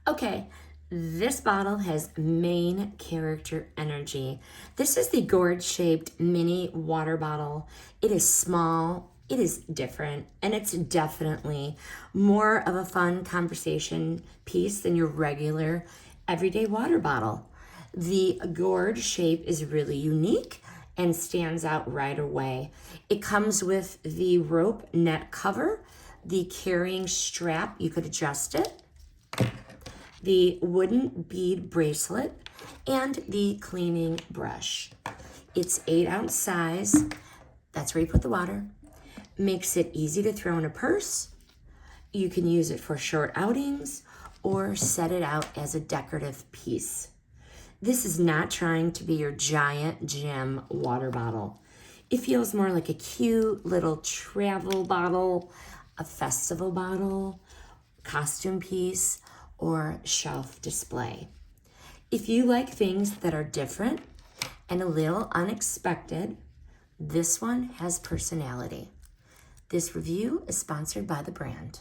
Okay, this bottle has main character energy. This is the Gourd-Shaped mini water bottle. It is small, it is different, and it's definitely more of a fun conversation piece than your regular everyday water bottle. The gourd shape is really unique and stands out right away. It comes with the rope net cover, the carrying strap, you could adjust it, the wooden bead bracelet, and the cleaning brush. It's 8-ounce size. That's where you put the water. Makes it easy to throw in a purse. You can use it for short outings or set it out as a decorative piece. This is not trying to be your giant gym water bottle. It feels more like a cute little travel bottle, a festival bottle, costume piece, or shelf display. If you like things that are different and a little unexpected, this one has personality. This review is sponsored by the brand.